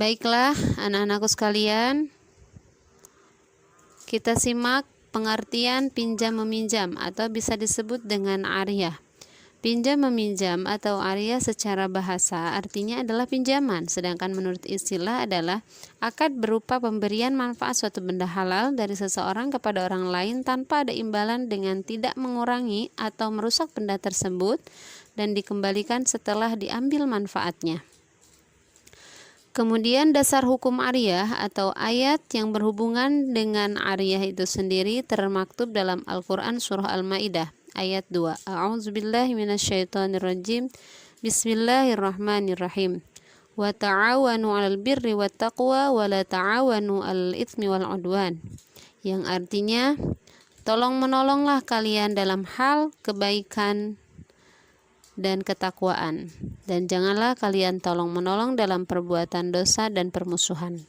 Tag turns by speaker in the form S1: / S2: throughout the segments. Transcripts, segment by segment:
S1: Baiklah, anak-anakku sekalian, kita simak pengertian pinjam meminjam atau bisa disebut dengan ariyah. Pinjam meminjam atau ariyah secara bahasa artinya adalah pinjaman, sedangkan menurut istilah adalah akad berupa pemberian manfaat suatu benda halal dari seseorang kepada orang lain tanpa ada imbalan dengan tidak mengurangi atau merusak benda tersebut dan dikembalikan setelah diambil manfaatnya. Kemudian dasar hukum ariyah atau ayat yang berhubungan dengan ariyah itu sendiri termaktub dalam Al-Quran surah Al-Ma'idah ayat 2. A'udzubillahi minasyaitonirrajim. Bismillahirrahmanirrahim. Wa ta'awanu 'alal birri wat taqwa wa la ta'awanu 'alal itsmi wal 'udwan. Yang artinya, tolong menolonglah kalian dalam hal kebaikan dan ketakwaan, dan janganlah kalian tolong-menolong dalam perbuatan dosa dan permusuhan.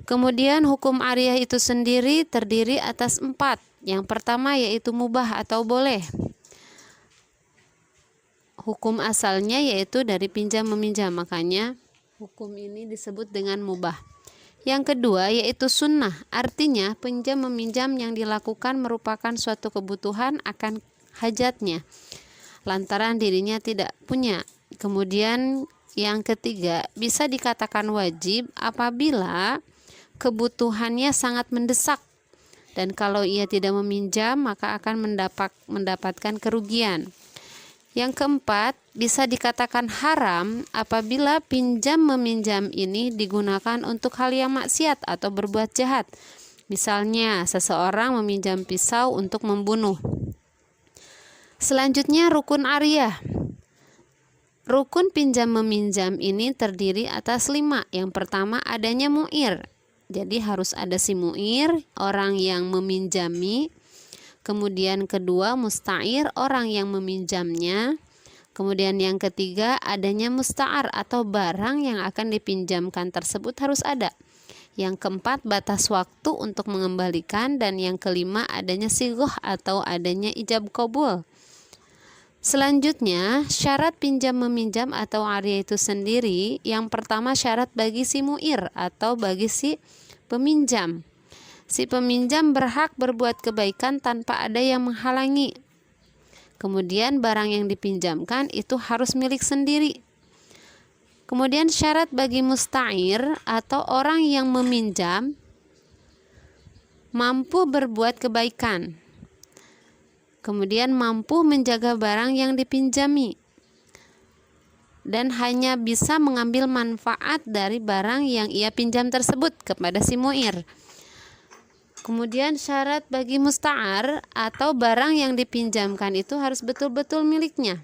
S1: Kemudian hukum ariyah itu sendiri terdiri atas 4. Yang pertama yaitu mubah atau boleh. Hukum asalnya yaitu dari pinjam meminjam, makanya hukum ini disebut dengan mubah. Yang kedua yaitu sunnah, artinya pinjam meminjam yang dilakukan merupakan suatu kebutuhan akan hajatnya, lantaran dirinya tidak punya. Kemudian yang ketiga bisa dikatakan wajib apabila kebutuhannya sangat mendesak, dan kalau ia tidak meminjam maka akan mendapatkan kerugian. Yang keempat bisa dikatakan haram apabila pinjam meminjam ini digunakan untuk hal yang maksiat atau berbuat jahat. Misalnya seseorang meminjam pisau untuk membunuh. Selanjutnya rukun ariyah. Rukun pinjam meminjam ini terdiri atas 5. Yang pertama adanya mu'ir. Jadi harus ada si mu'ir, orang yang meminjami. Kemudian kedua musta'ir, orang yang meminjamnya. Kemudian yang ketiga adanya musta'ar atau barang yang akan dipinjamkan tersebut harus ada. Yang keempat batas waktu untuk mengembalikan, dan yang kelima adanya sighoh atau adanya ijab qabul. Selanjutnya, syarat pinjam meminjam atau ariyah itu sendiri, yang pertama syarat bagi si mu'ir atau bagi si peminjam. Si peminjam berhak berbuat kebaikan tanpa ada yang menghalangi. Kemudian barang yang dipinjamkan itu harus milik sendiri. Kemudian syarat bagi musta'ir atau orang yang meminjam mampu berbuat kebaikan. Kemudian mampu menjaga barang yang dipinjami dan hanya bisa mengambil manfaat dari barang yang ia pinjam tersebut kepada si mu'ir. Kemudian syarat bagi musta'ar atau barang yang dipinjamkan itu harus betul-betul miliknya.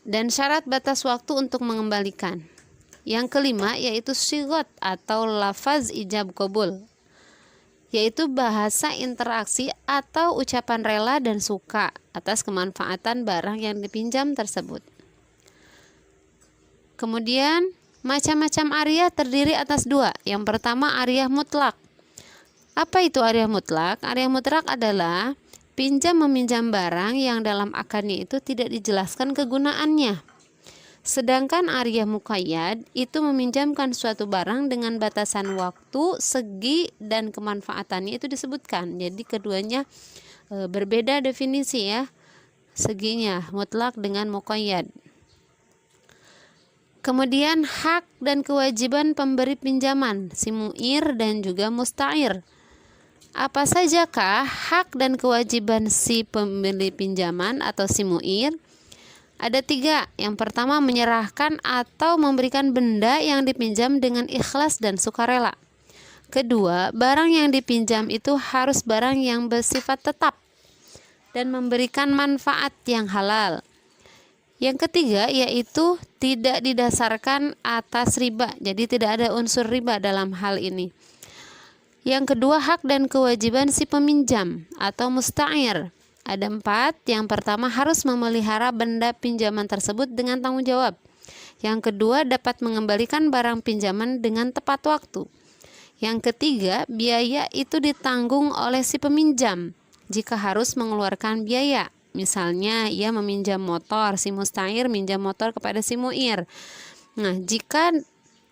S1: Dan syarat batas waktu untuk mengembalikan. Yang kelima yaitu sighat atau lafaz ijab qabul, yaitu bahasa interaksi atau ucapan rela dan suka atas kemanfaatan barang yang dipinjam tersebut. Kemudian macam-macam ariyah terdiri atas 2. Yang pertama ariyah mutlak. Apa itu ariyah mutlak? Ariyah mutlak adalah pinjam meminjam barang yang dalam akadnya itu tidak dijelaskan kegunaannya. Sedangkan ariyah muqayyad itu meminjamkan suatu barang dengan batasan waktu, segi, dan kemanfaatannya itu disebutkan. Jadi keduanya berbeda definisi ya, seginya mutlak dengan muqayyad. Kemudian hak dan kewajiban pemberi pinjaman, si mu'ir dan juga musta'ir. Apa sajakah hak dan kewajiban si pemberi pinjaman atau si mu'ir? Ada 3. Yang pertama menyerahkan atau memberikan benda yang dipinjam dengan ikhlas dan sukarela. Kedua, barang yang dipinjam itu harus barang yang bersifat tetap dan memberikan manfaat yang halal. Yang ketiga yaitu tidak didasarkan atas riba, jadi tidak ada unsur riba dalam hal ini. Yang kedua hak dan kewajiban si peminjam atau musta'ir. Ada 4. Yang pertama harus memelihara benda pinjaman tersebut dengan tanggung jawab. Yang kedua dapat mengembalikan barang pinjaman dengan tepat waktu. Yang ketiga biaya itu ditanggung oleh si peminjam jika harus mengeluarkan biaya. Misalnya ia meminjam motor, si musta'ir minjam motor kepada si mu'ir. Nah, jika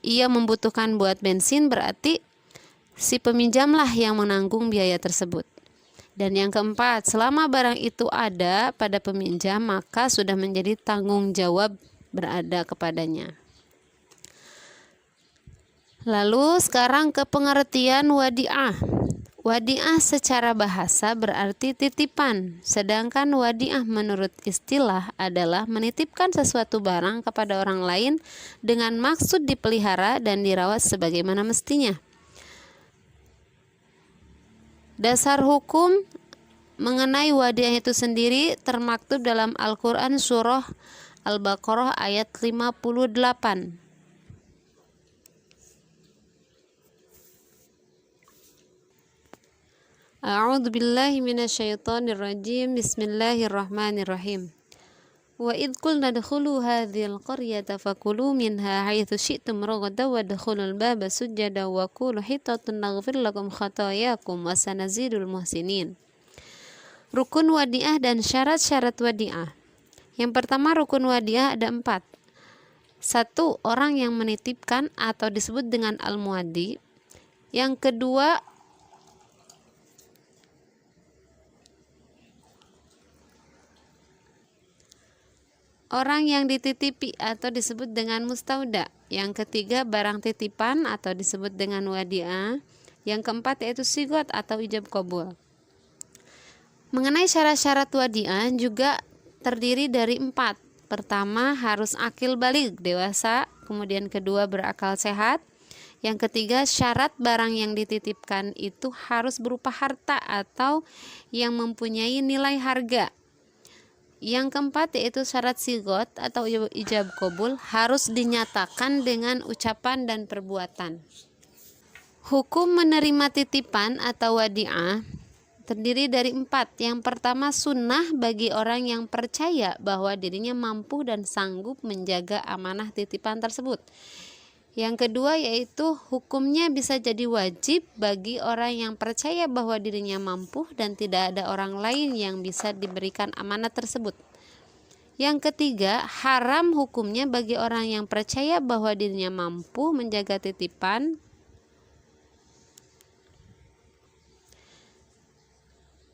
S1: ia membutuhkan buat bensin, berarti si peminjamlah yang menanggung biaya tersebut. Dan yang keempat, selama barang itu ada pada peminjam, maka sudah menjadi tanggung jawab berada kepadanya. Lalu sekarang ke pengertian wadi'ah. Wadi'ah secara bahasa berarti titipan, sedangkan wadi'ah menurut istilah adalah menitipkan sesuatu barang kepada orang lain dengan maksud dipelihara dan dirawat sebagaimana mestinya. Dasar hukum mengenai wadi'ah itu sendiri termaktub dalam Al-Quran surah Al-Baqarah ayat 58. A'udzu billahi minasyaitonir rajim. Bismillahirrahmanirrahim. Wa idh qulna dkhulu hadhil qaryata fakulu minha haitsu syi'tum ragadan wadkhulul baba sujada wa qulu hitatun naghfir lakum khatayakum wa sanazidul muhsinin. Rukun wadi'ah dan syarat-syarat wadi'ah. Yang pertama, rukun wadi'ah ada 4. 1. Orang yang menitipkan atau disebut dengan al-muaddi. Yang kedua, orang yang dititipi atau disebut dengan mustauda. Yang ketiga, barang titipan atau disebut dengan wadi'ah. Yang keempat yaitu sigot atau ijab qabul. Mengenai syarat-syarat wadi'ah juga terdiri dari 4. Pertama, harus akil baligh, dewasa. Kemudian kedua, berakal sehat. Yang ketiga, syarat barang yang dititipkan itu harus berupa harta atau yang mempunyai nilai harga. Yang keempat yaitu syarat sigot atau ijab qabul harus dinyatakan dengan ucapan dan perbuatan. Hukum menerima titipan atau wadi'ah terdiri dari 4. Yang pertama, sunnah bagi orang yang percaya bahwa dirinya mampu dan sanggup menjaga amanah titipan tersebut. Yang kedua yaitu hukumnya bisa jadi wajib bagi orang yang percaya bahwa dirinya mampu dan tidak ada orang lain yang bisa diberikan amanat tersebut. Yang ketiga, haram hukumnya bagi orang yang percaya bahwa dirinya mampu menjaga titipan.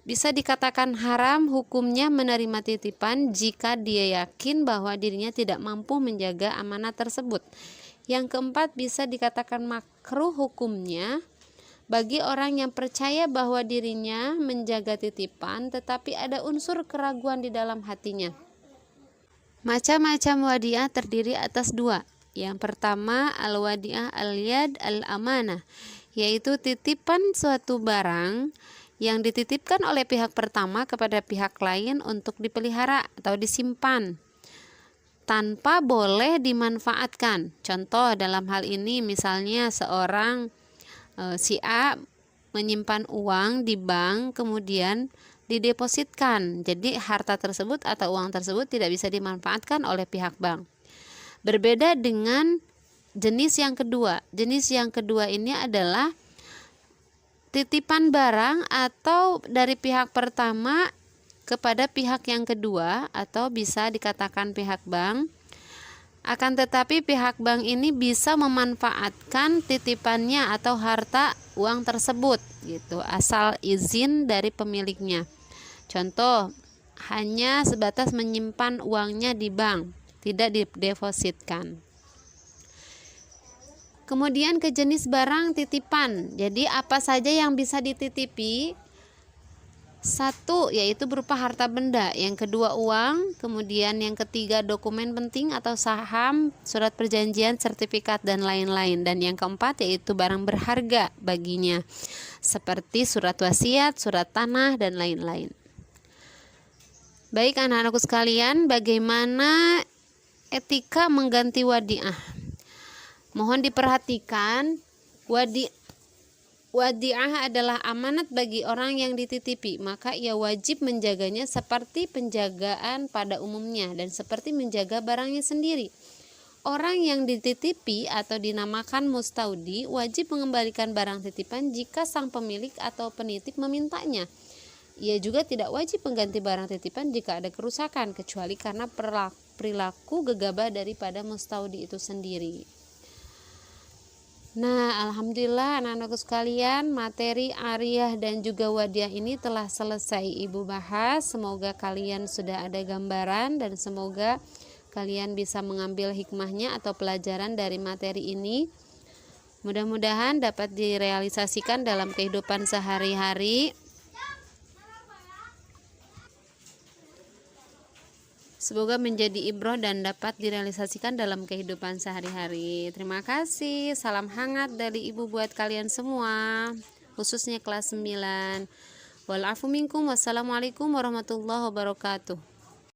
S1: Bisa dikatakan haram hukumnya menerima titipan jika dia yakin bahwa dirinya tidak mampu menjaga amanat tersebut. Yang keempat, bisa dikatakan makruh hukumnya bagi orang yang percaya bahwa dirinya menjaga titipan tetapi ada unsur keraguan di dalam hatinya. Macam-macam wadi'ah terdiri atas 2. Yang pertama, al-wadi'ah al-yad al-amanah, yaitu titipan suatu barang yang dititipkan oleh pihak pertama kepada pihak lain untuk dipelihara atau disimpan tanpa boleh dimanfaatkan. Contoh dalam hal ini misalnya seorang si A menyimpan uang di bank kemudian didepositkan. Jadi harta tersebut atau uang tersebut tidak bisa dimanfaatkan oleh pihak bank. Berbeda dengan jenis yang kedua. Jenis yang kedua ini adalah titipan barang atau dari pihak pertama kepada pihak yang kedua atau bisa dikatakan pihak bank. Akan tetapi pihak bank ini bisa memanfaatkan titipannya atau harta uang tersebut gitu, asal izin dari pemiliknya. Contoh, hanya sebatas menyimpan uangnya di bank, tidak didepositkan. Kemudian ke jenis barang titipan. Jadi apa saja yang bisa dititipi? 1 yaitu berupa harta benda, yang kedua uang, kemudian yang ketiga dokumen penting atau saham, surat perjanjian, sertifikat dan lain-lain, dan yang keempat yaitu barang berharga baginya seperti surat wasiat, surat tanah dan lain-lain. Baik anak-anakku sekalian, bagaimana etika mengganti wadi'ah? Mohon diperhatikan, wadi'ah adalah amanat bagi orang yang dititipi, maka ia wajib menjaganya seperti penjagaan pada umumnya dan seperti menjaga barangnya sendiri. Orang yang dititipi atau dinamakan mustaudi wajib mengembalikan barang titipan jika sang pemilik atau penitip memintanya. Ia juga tidak wajib mengganti barang titipan jika ada kerusakan, kecuali karena perilaku gegabah daripada mustaudi itu sendiri. Nah, alhamdulillah anak-anakku sekalian, materi Ariyah dan juga Wadiah ini telah selesai Ibu bahas. Semoga kalian sudah ada gambaran dan semoga kalian bisa mengambil hikmahnya atau pelajaran dari materi ini. Mudah-mudahan dapat direalisasikan dalam kehidupan sehari-hari. Semoga menjadi ibroh dan dapat direalisasikan dalam kehidupan sehari-hari. Terima kasih. Salam hangat dari Ibu buat kalian semua, khususnya kelas 9. Wal afu minkum. Wassalamualaikum warahmatullahi wabarakatuh.